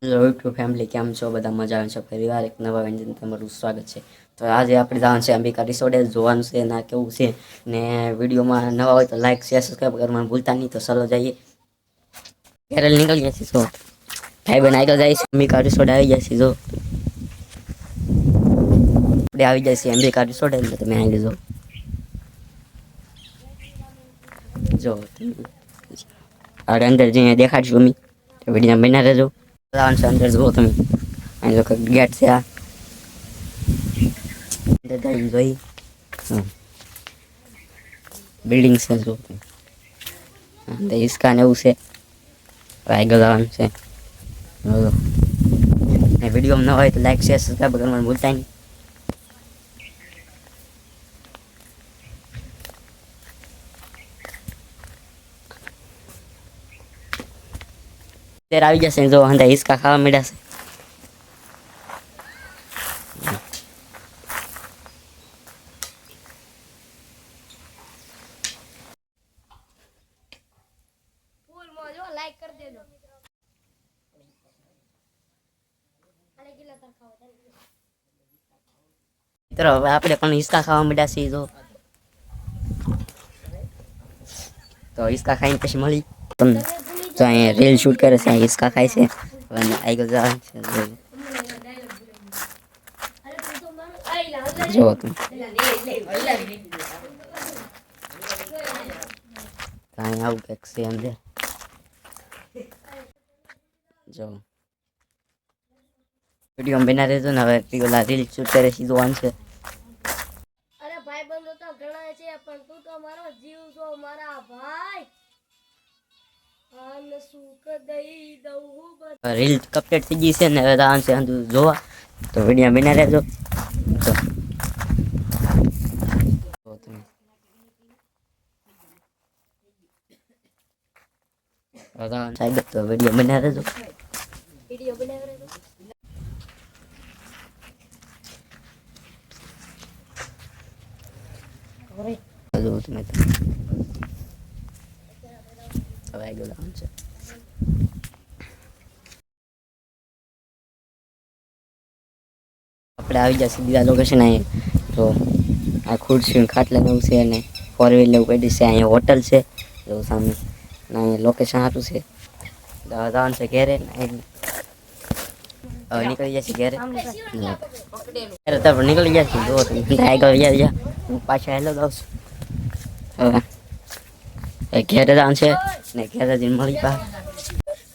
Hello YouTube family, કેમ છો? બધા મજા આવે છે? ફરીવાર એક નવા વ્યંજન તમારું સ્વાગત છે. તો આજે આપણે જવાનું છે અંબિકા રિસોર્ટે, જોવાનું છે ના કેવું છે. ને વિડીયોમાં નવા હોય તો લાઈક શેર સબસ્ક્રાઈબ કરવાનું ભૂલતા નહીં. તો ચાલો જઈએ. ઘરે નીકળી ગયા છીએ. ભાઈ બહેન આગળ જાય છે. અંબિકા રિસોર્ટ આવી ગયા છે. જો આપણે આવી જાય છે અંબિકા રિસોર્ટ, એટલે તમે આવી જો આપણે અંદર જઈને દેખાડશું અમે. વિડીયો બના રહેજો. અંદર જુઓ તમે, અહીં લોકો ગેટ છે. આ અંદર જઈને જોઈ બિલ્ડિંગ છે. જો અંદર હિસકા ને એવું છે. આગળ જવાનું છે. વિડીયો ન હોય તો લાઈક શેર સબસ્ક્રાઈબ કરવાનું ભૂલતા નહીં. અત્યારે આવી જશે. જો અંદર હિસકા ખાવા મળ્યા છે. મિત્રો હવે આપણે પણ હિસકા ખાવા મળ્યા છીએ. જો તો હિસકા ખાઈને પછી મળી તમને. તો અહીંયા રીલ શૂટ કરે છે, હિસકા ખાય છે. અને આગળ જવાનું છે. જો તમે અહીંયા આવું કંઈક છે અંદર. જો વિડીયો બના રહેજો ને. હવે પેલા રીલ શૂટ કરે છે, જોવાનું છે. અરે ભાઈ બંધો તો ઘણા છે, પણ તું તો મારો જીવ છો મારા ભાઈ. આને સુખ દઈ દઉં. રીલ કમ્પ્લીટ થઈ ગઈ છે ને. હવે આન છે જોવા. તો વિડીયો બના રહેજો. તો વિડીયો બના રહેજો. વિડિયો બનાવી રહ્યો. જો તમે હવે આગળ જવાનું છે. આપણે આવી જશે બીજા લોકેશન. અહીંયા તો આ ખુરશી ખાટલા ને એવું છે, અને 4 વ્હીલર એવું પડી છે. અહીંયા હોટલ છે. જો સામે અહીંયા લોકેશન સારું છે. જવાનું છે ઘેરે. હવે નીકળી જશે ઘેરે. નીકળી જશે. જો આગળ ગયા હું પાછા હેલો જાઉં છું. હવે ઘેરે જવાનું છે ને ઘેરે જઈને મળી પા.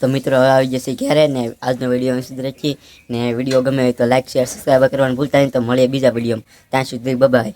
તો મિત્રો હવે આવી જશે ઘેરે. ને આજનો વિડીયો અહીં સુધી રાખીએ. ને વિડીયો ગમે તો લાઈક શેર સબસ્ક્રાઈબ કરવાનું ભૂલતા નહીં. તો મળીએ બીજા વિડીયોમાં. ત્યાં સુધી બાય.